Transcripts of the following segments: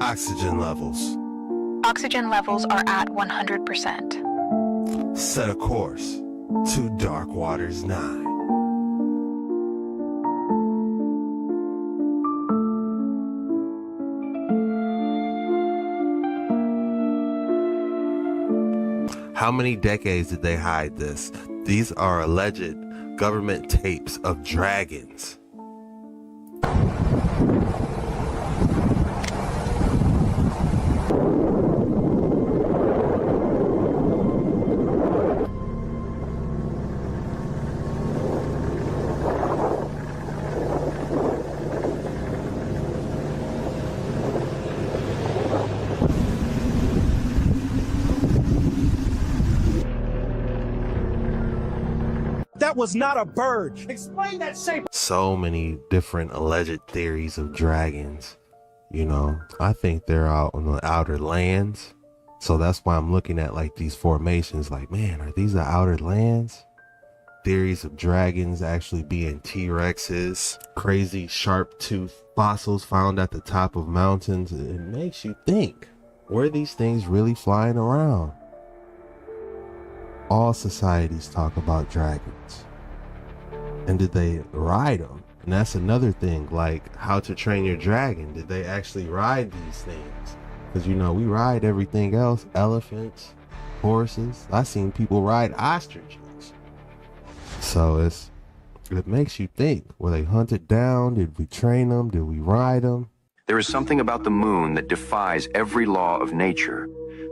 Oxygen levels. Oxygen levels are at 100%. Set a course to Dark Waters 9. How many decades did they hide this? These are alleged government tapes of dragons. That was not a bird. Explain that shape. So many different alleged theories of dragons. You know, I think they're out on the outer lands. So that's why I'm looking at like these formations like, man, are these the outer lands? Theories of dragons actually being T-Rexes, crazy sharp tooth fossils found at the top of mountains. It makes you think, were these things really flying around? All societies talk about dragons. And did they ride them? And that's another thing, like How to Train Your Dragon. Did they actually ride these things? Because, you know, we ride everything else. Elephants, horses. I've seen people ride ostriches. So it makes you think, were they hunted down? Did we train them? Did we ride them? There is something about the moon that defies every law of nature.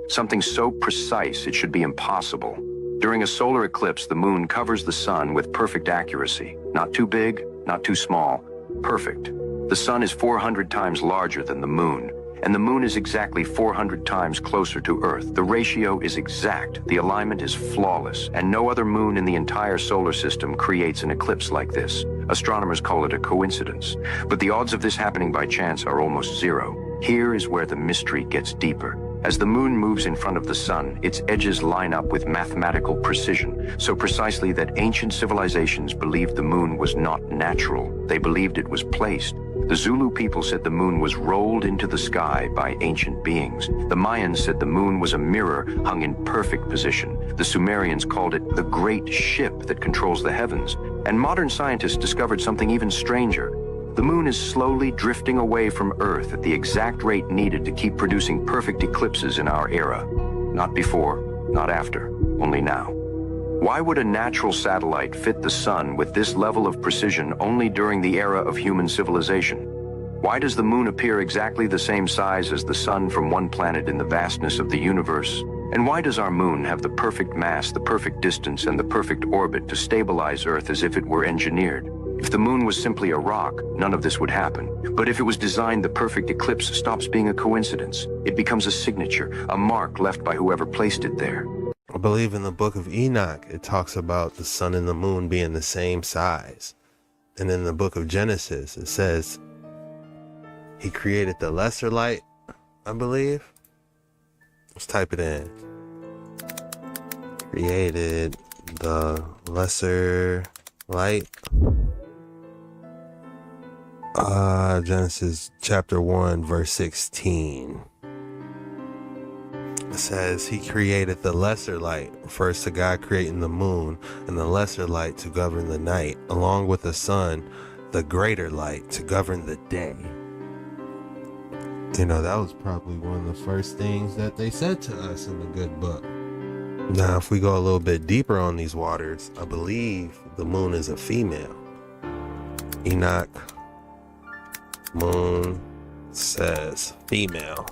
Something so precise it should be impossible. During a solar eclipse, the moon covers the sun with perfect accuracy. Not too big, not too small. Perfect. The sun is 400 times larger than the moon, and the moon is exactly 400 times closer to Earth. The ratio is exact, the alignment is flawless, and no other moon in the entire solar system creates an eclipse like this. Astronomers call it a coincidence, but the odds of this happening by chance are almost zero. Here is where the mystery gets deeper. As the moon moves in front of the sun, its edges line up with mathematical precision, so precisely that ancient civilizations believed the moon was not natural. They believed it was placed. The Zulu people said the moon was rolled into the sky by ancient beings. The Mayans said the moon was a mirror hung in perfect position. The Sumerians called it the great ship that controls the heavens. And modern scientists discovered something even stranger. The moon is slowly drifting away from Earth at the exact rate needed to keep producing perfect eclipses in our era. Not before, not after, only now. Why would a natural satellite fit the sun with this level of precision only during the era of human civilization? Why does the moon appear exactly the same size as the sun from one planet in the vastness of the universe? And why does our moon have the perfect mass, the perfect distance, and the perfect orbit to stabilize Earth as if it were engineered? If the moon was simply a rock, none of this would happen. But if it was designed, the perfect eclipse stops being a coincidence. It becomes a signature, a mark left by whoever placed it there. I believe in the book of Enoch, it talks about the sun and the moon being the same size. And in the book of Genesis, it says he created the lesser light, I believe. Let's type it in. Created the lesser light. Genesis chapter 1 verse 16. It says he created the lesser light, refers to God creating the moon, and the lesser light to govern the night, along with the sun, the greater light to govern the day. You know, that was probably one of the first things that they said to us in the good book. Now, if we go a little bit deeper on these waters, I believe the moon is a female. Enoch, moon says female.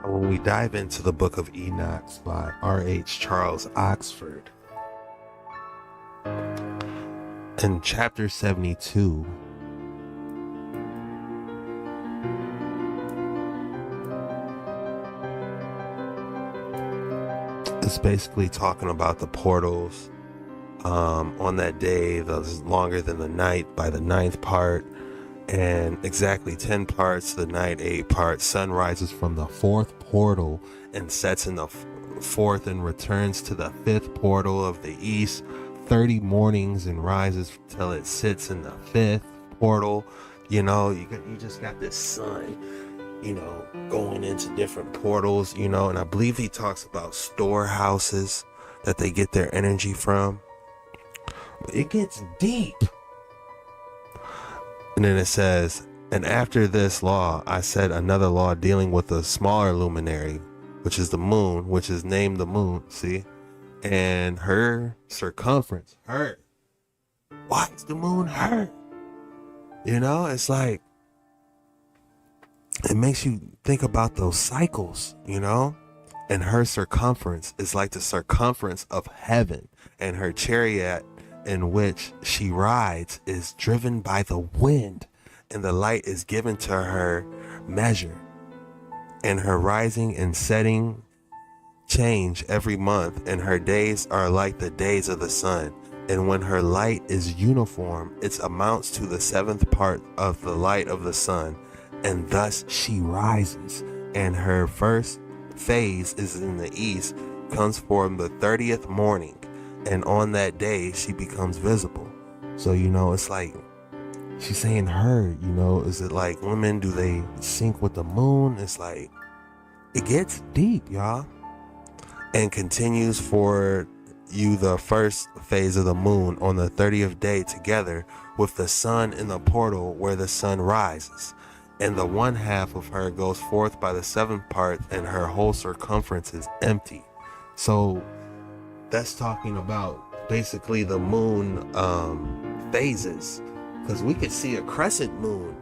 When we dive into the book of Enoch by R.H. Charles Oxford, in chapter 72, it's basically talking about the portals on that day that was longer than the night by the 9th part, and exactly 10 parts the night, 8 parts. Sun rises from the 4th portal and sets in the 4th and returns to the 5th portal of the east. 30 mornings and rises till it sits in the 5th portal. You know, you just got this sun, you know, going into different portals, you know, and I believe he talks about storehouses that they get their energy from. But it gets deep. And then it says, and after this law, I said another law dealing with a smaller luminary, which is the moon, which is named the moon, see? And her circumference, her. Why is the moon her? You know, it's like, it makes you think about those cycles, you know? And her circumference is like the circumference of heaven, and her chariot in which she rides is driven by the wind, and the light is given to her measure, and her rising and setting change every month, and her days are like the days of the sun. And when her light is uniform, it amounts to the 7th part of the light of the sun, and thus she rises, and her first phase is in the east, comes from the 30th morning, and on that day she becomes visible. So, you know, it's like she's saying her, you know, is it like women, do they sync with the moon? It's like, it gets deep, y'all. And continues for you the first phase of the moon on the 30th day together with the sun in the portal where the sun rises. And the one half of her goes forth by the 7th part, and her whole circumference is empty. So that's talking about basically the moon phases, because we could see a crescent moon.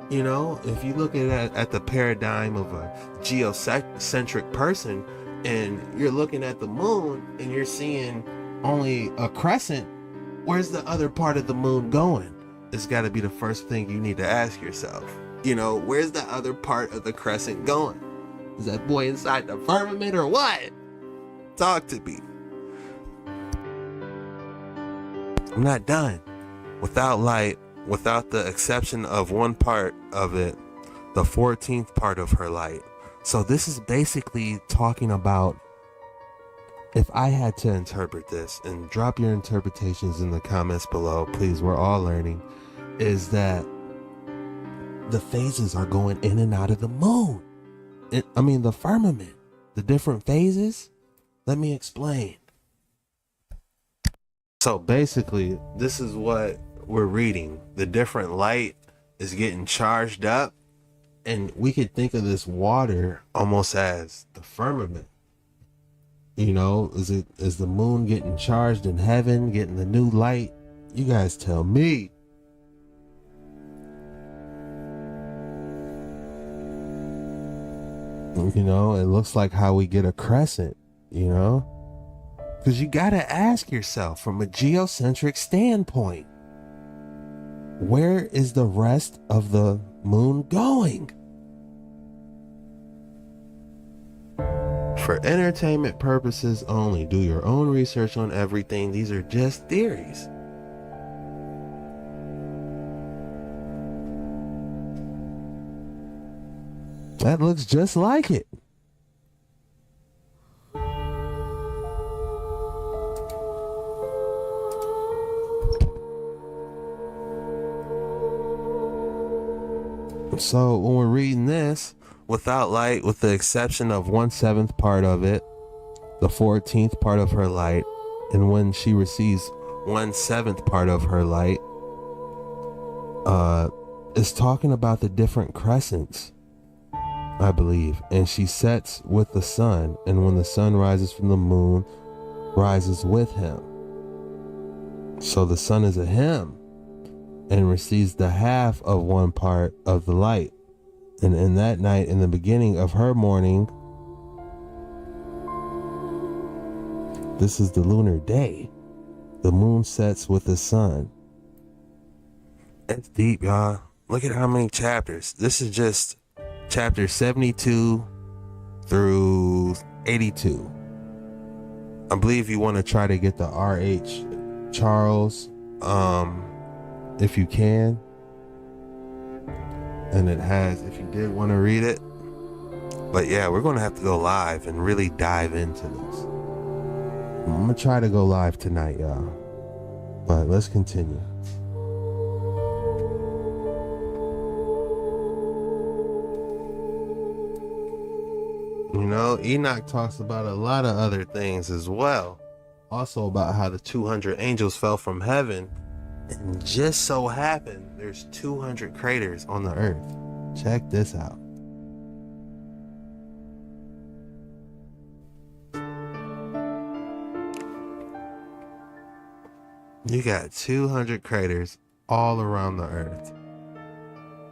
You know, if you look at the paradigm of a geocentric person, and you're looking at the moon and you're seeing only a crescent, where's the other part of the moon going? It's got to be the first thing you need to ask yourself. You know, where's the other part of the crescent going? Is that boy inside the firmament or what? Talk to me. I'm not done. Without light, without the exception of one part of it, the 14th part of her light. So this is basically talking about, if I had to interpret this, and drop your interpretations in the comments below, please, we're all learning, is that the phases are going in and out of the moon. The firmament, the different phases. Let me explain. So basically, this is what we're reading. The different light is getting charged up. And we could think of this water almost as the firmament. You know, is the moon getting charged in heaven, getting the new light? You guys tell me. You know, it looks like how we get a crescent, you know? Because you got to ask yourself from a geocentric standpoint, where is the rest of the moon going? For entertainment purposes only. Do your own research on everything. These are just theories. That looks just like it. So when we're reading this, without light, with the exception of 1/7 part of it, the 14th part of her light, and when she receives 1/7 part of her light, is talking about the different crescents, I believe. And she sets with the sun, and when the sun rises from the moon, rises with him. So the sun is a him, and receives the half of one part of the light. And in that night, in the beginning of her morning, this is the lunar day, the moon sets with the sun. It's deep, y'all. Look at how many chapters. This is just chapter 72 through 82. I believe you want to try to get the R.H. Charles, if you can. And it has, if you did want to read it. But yeah, we're going to have to go live and really dive into this. I'm going to try to go live tonight, y'all. But let's continue. You know, Enoch talks about a lot of other things as well. Also about how the 200 angels fell from heaven, and just so happened there's 200 craters on the earth. Check this out. You got 200 craters all around the earth,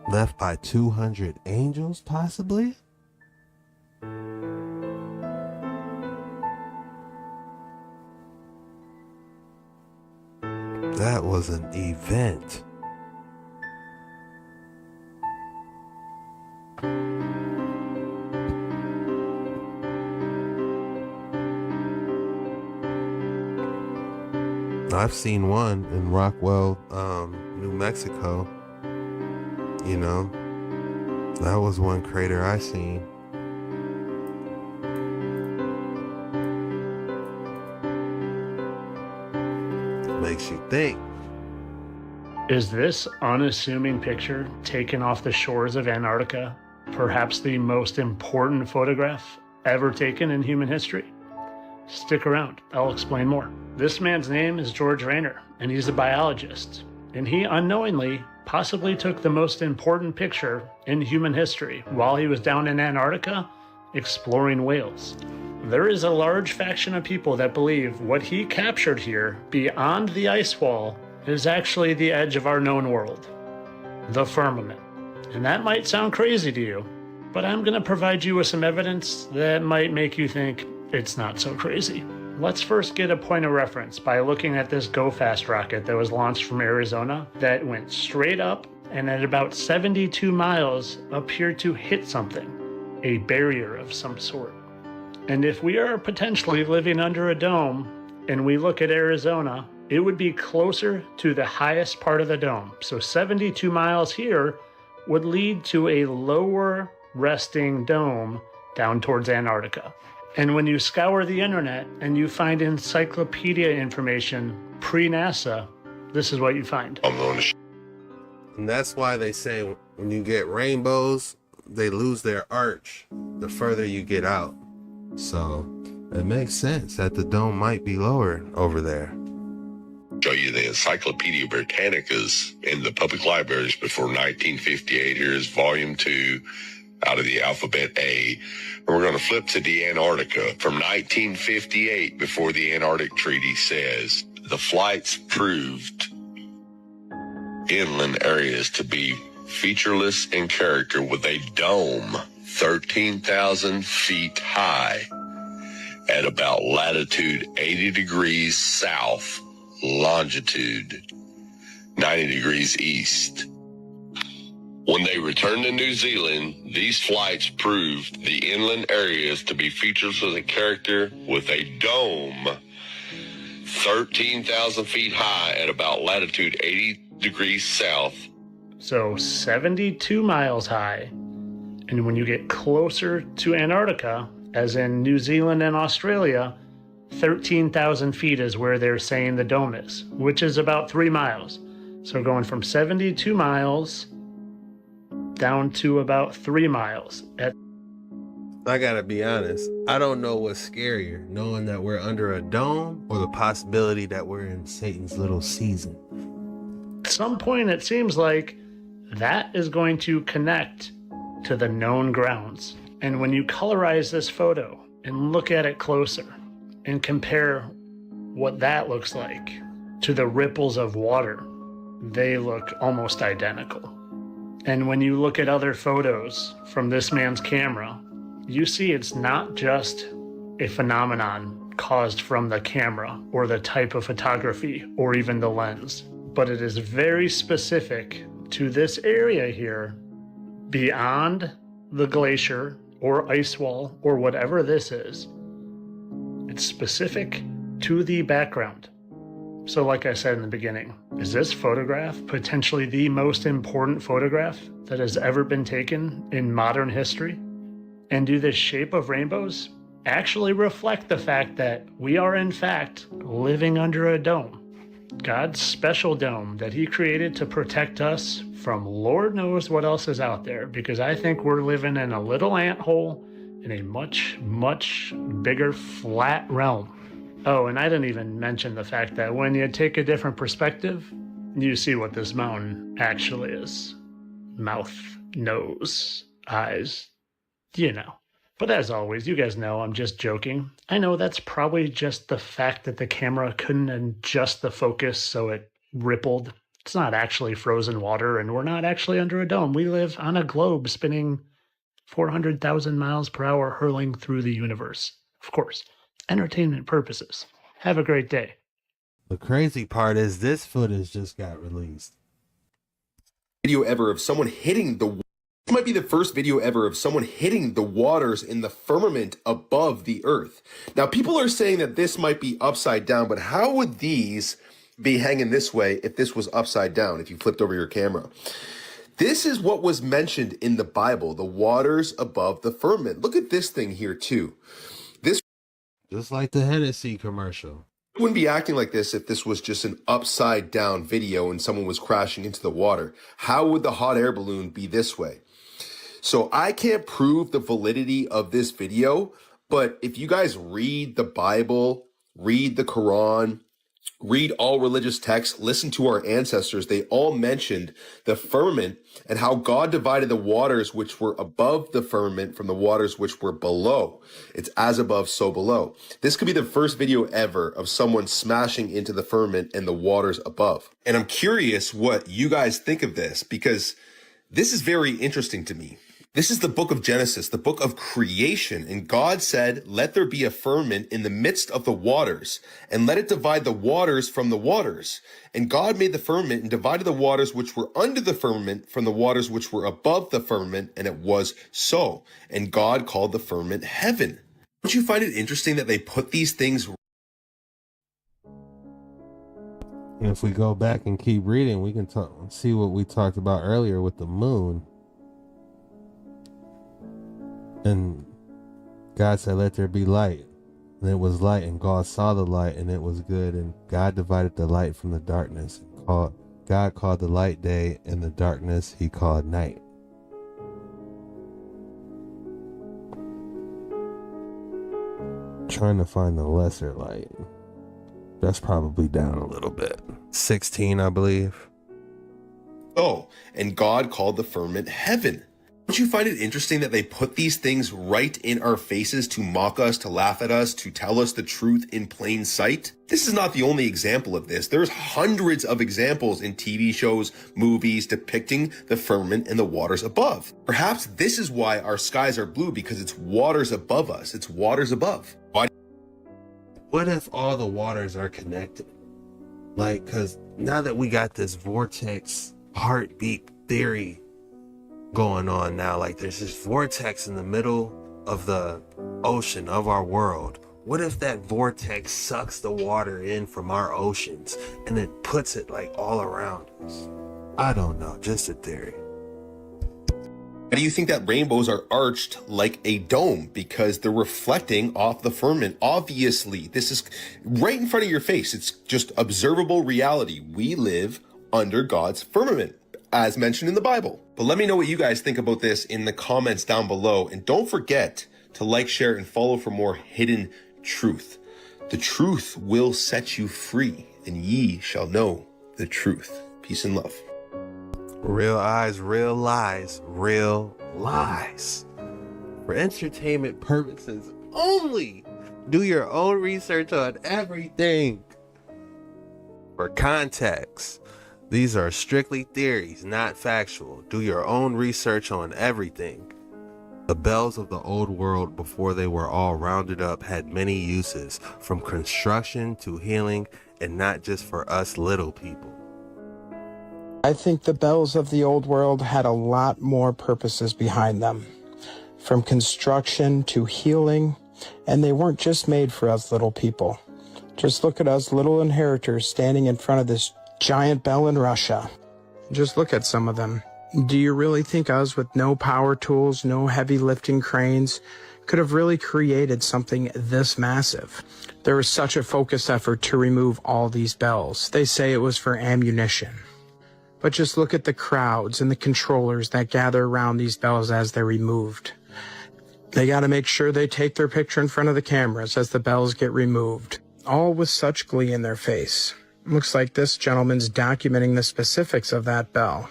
left by 200 angels, possibly? That was an event. I've seen one in Rockwell, New Mexico. You know, that was one crater I seen. Makes you think. Is this unassuming picture taken off the shores of Antarctica perhaps the most important photograph ever taken in human history? Stick around, I'll explain more. This man's name is George Rayner, and he's a biologist. And he unknowingly possibly took the most important picture in human history while he was down in Antarctica exploring whales. There is a large faction of people that believe what he captured here beyond the ice wall is actually the edge of our known world, the firmament. And that might sound crazy to you, but I'm going to provide you with some evidence that might make you think it's not so crazy. Let's first get a point of reference by looking at this Go Fast rocket that was launched from Arizona that went straight up and at about 72 miles appeared to hit something, a barrier of some sort. And if we are potentially living under a dome and we look at Arizona, it would be closer to the highest part of the dome. So 72 miles here would lead to a lower resting dome down towards Antarctica. And when you scour the internet and you find encyclopedia information pre-NASA, this is what you find. And that's why they say when you get rainbows, they lose their arch the further you get out. So it makes sense that the dome might be lower over there. Show you the Encyclopedia Britannicas in the public libraries before 1958. Here's volume 2 out of the alphabet A. And we're going to flip to the Antarctica from 1958, before the Antarctic Treaty, says the flights proved inland areas to be featureless in character, with a dome 13,000 feet high at about latitude 80 degrees south, longitude 90 degrees east. When they returned to New Zealand, these flights proved the inland areas to be featureless in character, with a dome 13,000 feet high at about latitude 80 degrees south. So 72 miles high. And when you get closer to Antarctica, as in New Zealand and Australia, 13,000 feet is where they're saying the dome is, which is about 3 miles. So going from 72 miles down to about 3 miles. I gotta be honest, I don't know what's scarier, knowing that we're under a dome or the possibility that we're in Satan's little season. At some point, it seems like that is going to connect to the known grounds. And when you colorize this photo and look at it closer and compare what that looks like to the ripples of water, they look almost identical. And when you look at other photos from this man's camera, you see it's not just a phenomenon caused from the camera or the type of photography or even the lens, but it is very specific to this area here beyond the glacier or ice wall or whatever this is. It's specific to the background. So like I said in the beginning, is this photograph potentially the most important photograph that has ever been taken in modern history? And do the shape of rainbows actually reflect the fact that we are in fact living under a dome? God's special dome that he created to protect us from Lord knows what else is out there, because I think we're living in a little anthole in a much, much bigger flat realm. Oh, and I didn't even mention the fact that when you take a different perspective, you see what this mountain actually is. Mouth, nose, eyes, you know. But as always, you guys know I'm just joking. I know that's probably just the fact that the camera couldn't adjust the focus so it rippled. It's not actually frozen water, and we're not actually under a dome. We live on a globe spinning 400,000 miles per hour, hurling through the universe. Of course, entertainment purposes. Have a great day. The crazy part is this footage just got released. Video ever of someone hitting the... This might be the first video ever of someone hitting the waters in the firmament above the earth. Now, people are saying that this might be upside down, but how would these be hanging this way if this was upside down, if you flipped over your camera? This is what was mentioned in the Bible, the waters above the firmament. Look at this thing here, too. This Just like the Hennessy commercial. wouldn't be acting like this if this was just an upside down video and someone was crashing into the water. How would the hot air balloon be this way? So I can't prove the validity of this video, but if you guys read the Bible, read the Quran, read all religious texts, listen to our ancestors, they all mentioned the firmament and how God divided the waters which were above the firmament from the waters which were below. It's as above, so below. This could be the first video ever of someone smashing into the firmament and the waters above. And I'm curious what you guys think of this, because this is very interesting to me. This is the book of Genesis, the book of creation. And God said, let there be a firmament in the midst of the waters, and let it divide the waters from the waters. And God made the firmament and divided the waters which were under the firmament from the waters which were above the firmament, and it was so. And God called the firmament heaven. Don't you find it interesting that they put these things? And if we go back and keep reading, we can see what we talked about earlier with the moon. And God said, let there be light. And it was light, and God saw the light, and it was good. And God divided the light from the darkness. God called the light day, and the darkness he called night. Trying to find the lesser light. That's probably down a little bit. 16, I believe. Oh, and God called the firmament heaven. Don't you find it interesting that they put these things right in our faces to mock us, to laugh at us, to tell us the truth in plain sight? This is not the only example of this. There's hundreds of examples in TV shows, movies depicting the firmament and the waters above. Perhaps this is why our skies are blue, because it's waters above us. It's waters above. What if all the waters are connected? Like, because now that we got this vortex heartbeat theory going on now, like there's this vortex in the middle of the ocean of our world. What if that vortex sucks the water in from our oceans and then puts it like all around us? I don't know, just a theory. Why do you think that rainbows are arched like a dome? Because they're reflecting off the firmament. Obviously, this is right in front of your face. It's just observable reality. We live under God's firmament, as mentioned in the Bible. But let me know what you guys think about this in the comments down below. And don't forget to like, share, and follow for more hidden truth. The truth will set you free, and ye shall know the truth. Peace and love. Real eyes, real lies, real lies. For entertainment purposes only. Do your own research on everything. For context, these are strictly theories, not factual. Do your own research on everything. The bells of the old world, before they were all rounded up, had many uses, from construction to healing, and not just for us little people. I think the bells of the old world had a lot more purposes behind them, from construction to healing, and they weren't just made for us little people. Just look at us little inheritors standing in front of this giant bell in Russia. Just look at some of them. Do you really think us with no power tools, no heavy lifting cranes, could have really created something this massive? There was such a focused effort to remove all these bells. They say it was for ammunition. But just look at the crowds and the controllers that gather around these bells as they're removed. They got to make sure they take their picture in front of the cameras as the bells get removed, all with such glee in their face. Looks like this gentleman's documenting the specifics of that bell.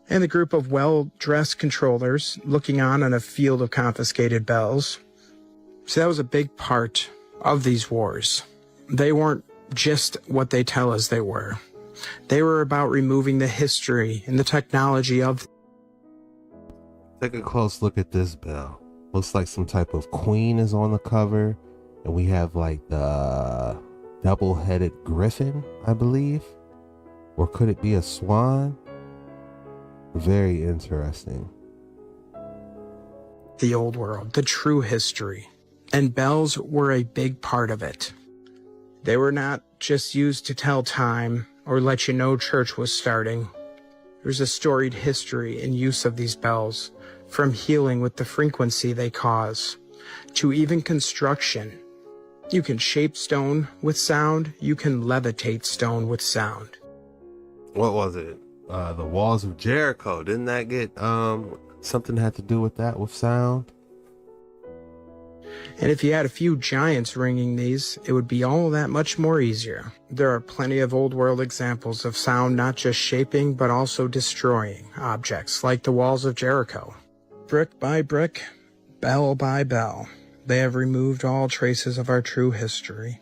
And the group of well-dressed controllers looking on a field of confiscated bells. See, that was a big part of these wars. They weren't just what they tell us they were. They were about removing the history and the technology of. Take a close look at this bell. Looks like some type of queen is on the cover, and we have like the double-headed griffin, I believe. Or could it be a swan? Very interesting. The old world, the true history. And bells were a big part of it. They were not just used to tell time or let you know church was starting. There's a storied history in use of these bells, from healing with the frequency they cause, to even construction. You can shape stone with sound, you can levitate stone with sound. What was it? The walls of Jericho. Didn't that get something had to do with that, with sound? And if you had a few giants ringing these, it would be all that much more easier. There are plenty of old world examples of sound not just shaping, but also destroying objects, like the walls of Jericho. Brick by brick, bell by bell, they have removed all traces of our true history.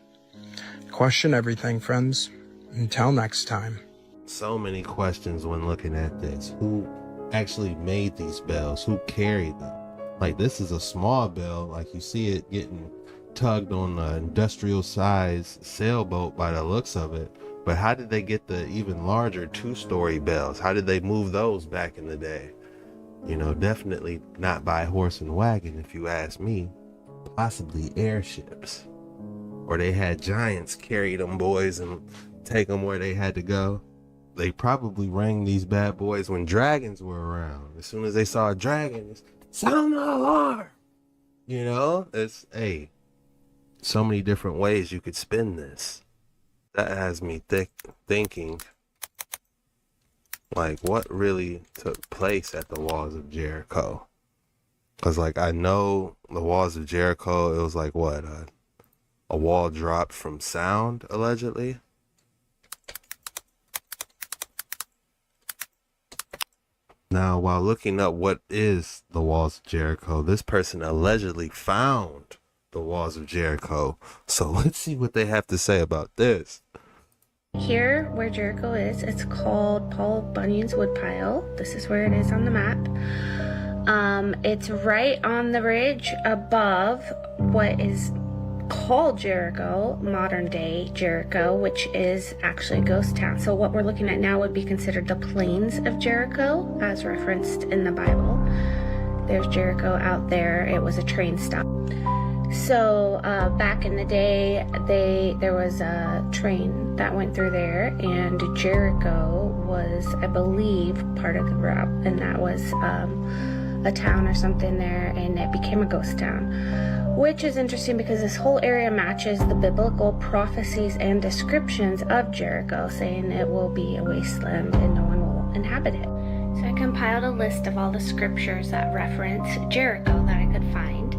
Question everything, friends. Until next time. So many questions when looking at this. Who actually made these bells? Who carried them? Like, this is a small bell. Like, you see it getting tugged on an industrial size sailboat by the looks of it. But how did they get the even larger 2-story bells? How did they move those back in the day? You know, definitely not by horse and wagon, if you ask me. Possibly airships. Or they had giants carry them boys and take them where they had to go. They probably rang these bad boys when dragons were around. As soon as they saw a dragon, it's, sound the alarm. You know, it's, hey, so many different ways you could spin this. That has me thinking, like, what really took place at the walls of Jericho? Because, like, I know the walls of Jericho, it was like, what, a wall dropped from sound, allegedly? Now, while looking up what is the walls of Jericho, this person allegedly found the walls of Jericho. So let's see what they have to say about this. Here, where Jericho is, it's called Paul Bunyan's Woodpile. This is where it is on the map. It's right on the ridge above what is called Jericho, modern day Jericho, which is actually a ghost town. So what we're looking at now would be considered the plains of Jericho, as referenced in the Bible. There's Jericho out there. It was a train stop. So back in the day, there was a train that went through there, and Jericho was, I believe, part of the route, and that was a town or something there, and it became a ghost town, which is interesting because this whole area matches the biblical prophecies and descriptions of Jericho, saying it will be a wasteland and no one will inhabit it. So I compiled a list of all the scriptures that reference Jericho that I could find.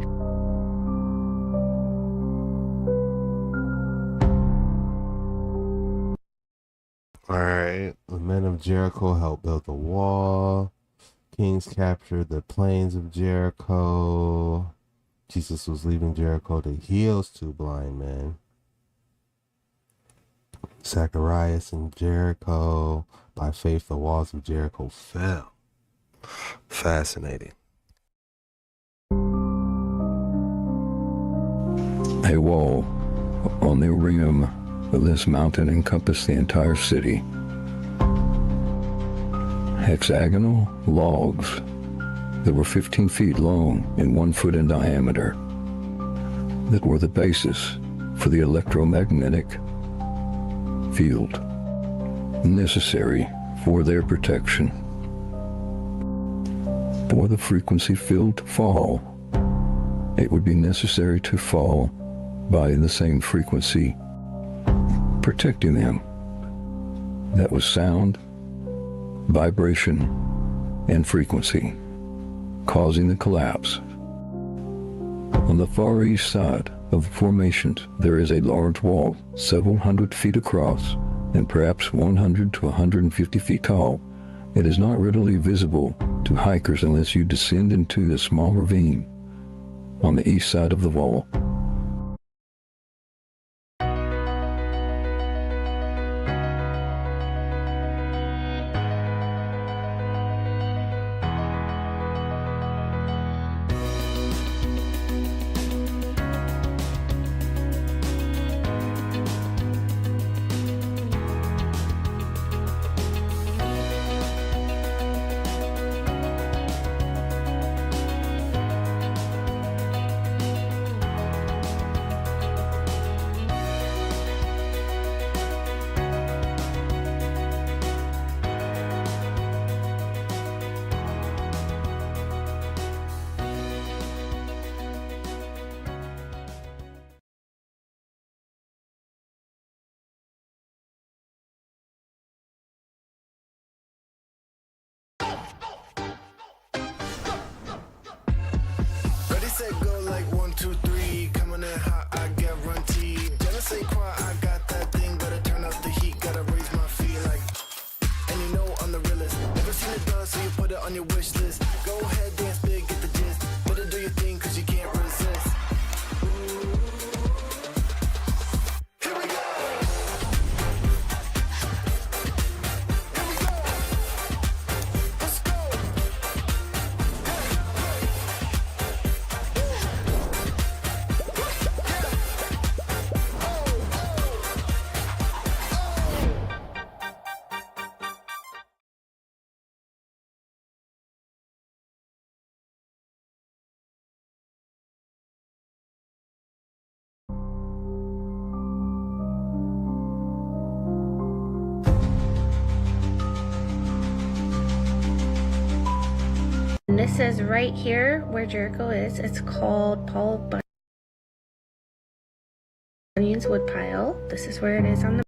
Alright, the men of Jericho helped build the wall. Kings captured the plains of Jericho. Jesus was leaving Jericho to heal 2 blind men. Zacharias and Jericho. By faith, the walls of Jericho fell. Fascinating. A wall on the rim of this mountain encompassed the entire city. Hexagonal logs that were 15 feet long and 1 foot in diameter that were the basis for the electromagnetic field necessary for their protection. for the frequency field to fall, it would be necessary to fall by the same frequency, protecting them. That was sound, vibration, and frequency, causing the collapse. On the far east side of the formations, there is a large wall, several hundred feet across, and perhaps 100 to 150 feet tall. It is not readily visible to hikers unless you descend into a small ravine on the east side of the wall. Ready, set, go like 1, 2, 3. Coming in hot, I get runty. Jenna say quiet, I got that thing. Better turn up the heat, gotta raise my feet like. And you know I'm the realest. Never seen it done, so you put it on your wish list. Go ahead, dance big, get the gist. Better do your thing, cause you can't resist. Here we go. Here we go. Let's go. And this is right here where Jericho is. It's called Paul Bunyan's Woodpile. This is where it is on the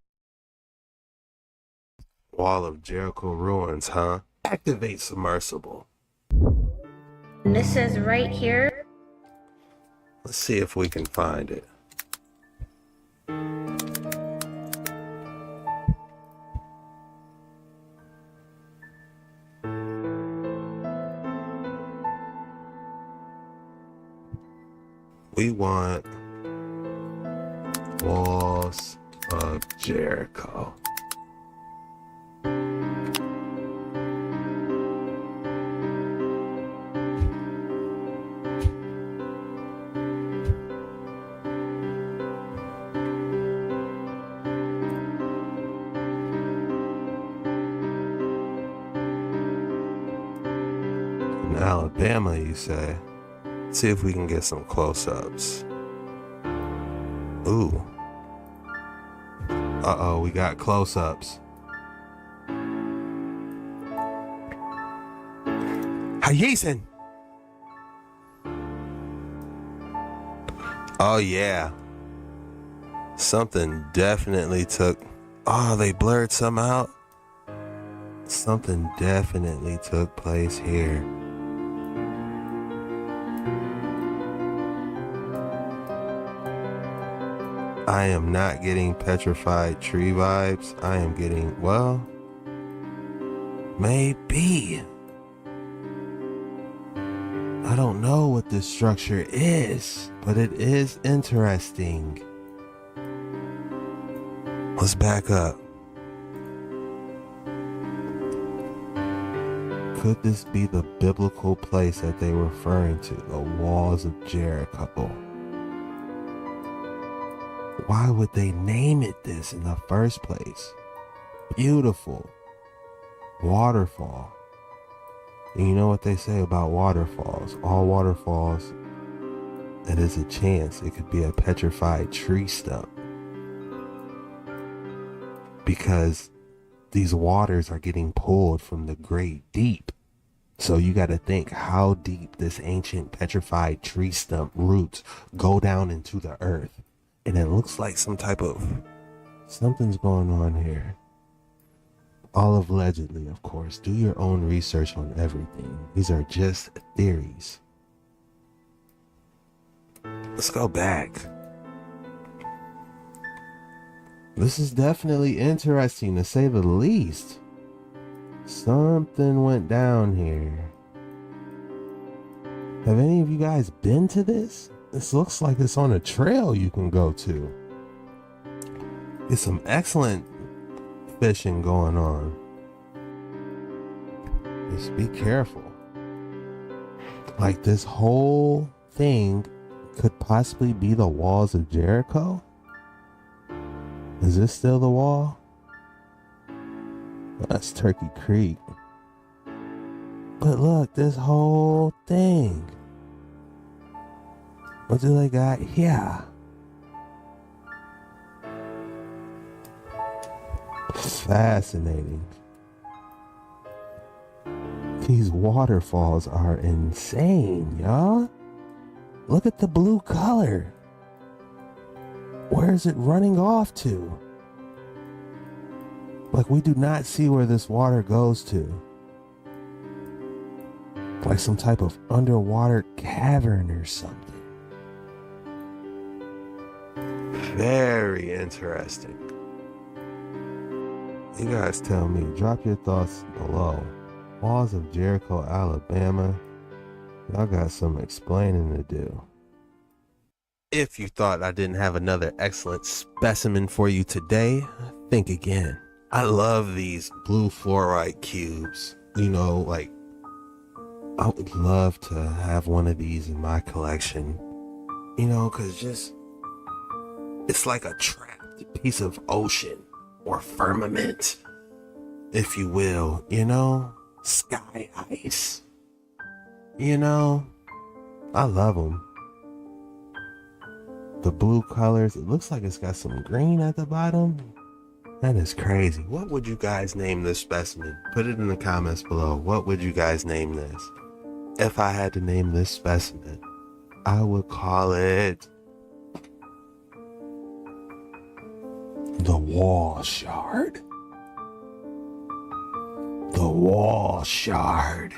Wall of Jericho ruins, huh? Activate submersible. And this is right here. Let's see if we can find it. We want Walls of Jericho. In Alabama, you say? Let's see if we can get some close-ups. Ooh. Uh-oh, we got close-ups. Hayesin! Oh, yeah. Something definitely took... Oh, they blurred some out? Something definitely took place here. I am not getting petrified tree vibes. I am getting, well, maybe. I don't know what this structure is, but it is interesting. Let's back up. Could this be the biblical place that they were referring to, the walls of Jericho? Why would they name it this in the first place? Beautiful waterfall. And you know what they say about waterfalls? All waterfalls, it is a chance it could be a petrified tree stump. Because these waters are getting pulled from the great deep. So you got to think how deep this ancient petrified tree stump roots go down into the earth. And it looks like some type of something's going on here. All allegedly, of course. Do your own research on everything. These are just theories. Let's go back. This is definitely interesting, to say the least. Something went down here. Have any of you guys been to this? This looks like it's on a trail you can go to. There's some excellent fishing going on. Just be careful. Like, this whole thing could possibly be the walls of Jericho. Is this still the wall? That's Turkey Creek. But look, this whole thing. What do they got here? Fascinating. These waterfalls are insane, y'all. Look at the blue color. Where is it running off to? Like, we do not see where this water goes to. Like some type of underwater cavern or something. Very interesting. You guys tell me. Drop your thoughts below. Walls of Jericho, Alabama. Y'all got some explaining to do. If you thought I didn't have another excellent specimen for you today, think again. I love these blue fluorite cubes. You know, like, I would love to have one of these in my collection. You know, because just, it's like a trapped piece of ocean or firmament, if you will, you know, sky ice. You know, I love them. The blue colors, it looks like it's got some green at the bottom. That is crazy. What would you guys name this specimen? Put it in the comments below. What would you guys name this? If I had to name this specimen, I would call it the wall shard. The wall shard.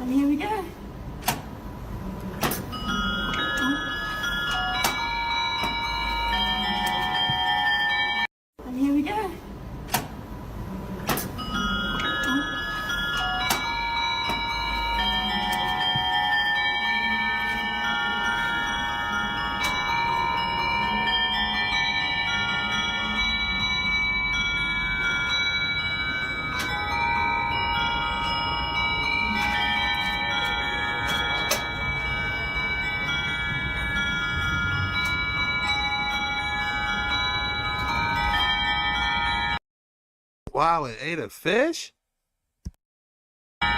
And here we go. And here we go. Wow, it ate a fish? And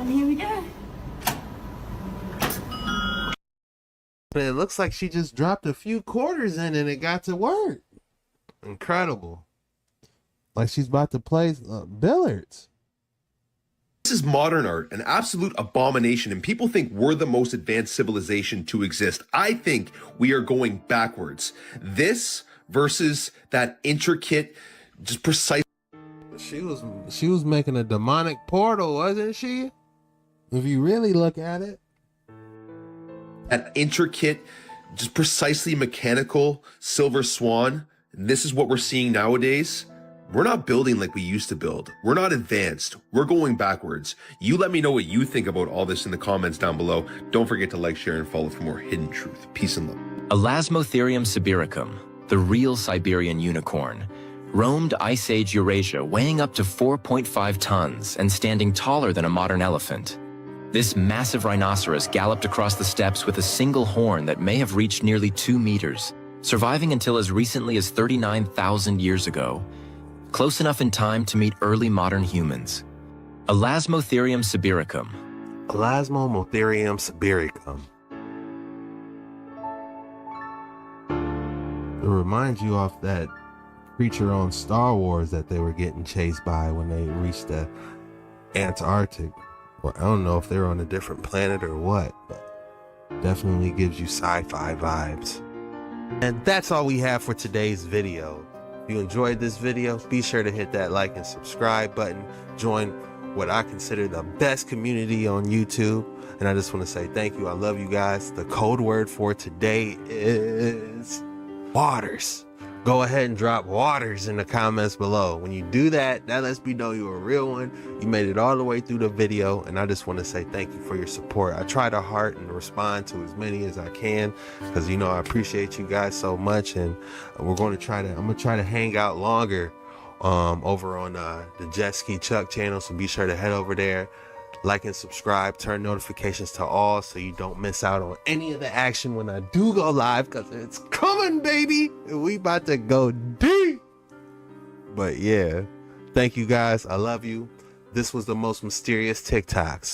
here we go. But it looks like she just dropped a few quarters in and it got to work. Incredible. Like she's about to play billiards. This is modern art, an absolute abomination, and people think we're the most advanced civilization to exist. I think we are going backwards. This versus that intricate, just precise. She was making a demonic portal, wasn't she? If you really look at it. That intricate, just precisely mechanical silver swan. And this is what we're seeing nowadays. We're not building like we used to build. We're not advanced. We're going backwards. You let me know what you think about all this in the comments down below. Don't forget to like, share, and follow for more hidden truth. Peace and love. Elasmotherium sibiricum, the real Siberian unicorn, roamed Ice Age Eurasia, weighing up to 4.5 tons and standing taller than a modern elephant. This massive rhinoceros galloped across the steppes with a single horn that may have reached nearly 2 meters, surviving until as recently as 39,000 years ago, close enough in time to meet early modern humans. Elasmotherium sibiricum. Elasmotherium sibiricum. It reminds you of that creature on Star Wars that they were getting chased by when they reached the Antarctic. Or I don't know if they're on a different planet or what, but definitely gives you sci-fi vibes. And that's all we have for today's video. If you enjoyed this video, be sure to hit that like and subscribe button. Join what I consider the best community on YouTube. And I just want to say thank you. I love you guys. The code word for today is waters. Go ahead and drop waters in the comments below. When you do that, that lets me know you're a real one. You made it all the way through the video, and I just want to say thank you for your support. I try to heart and respond to as many as I can because, you know, I appreciate you guys so much, and I'm going to try to hang out longer over on the Jet Ski Chuck channel, so be sure to head over there. Like and subscribe, turn notifications to all so you don't miss out on any of the action when I do go live, because it's coming, baby. We about to go deep. But yeah, thank you guys. I love you. This was the most mysterious TikToks.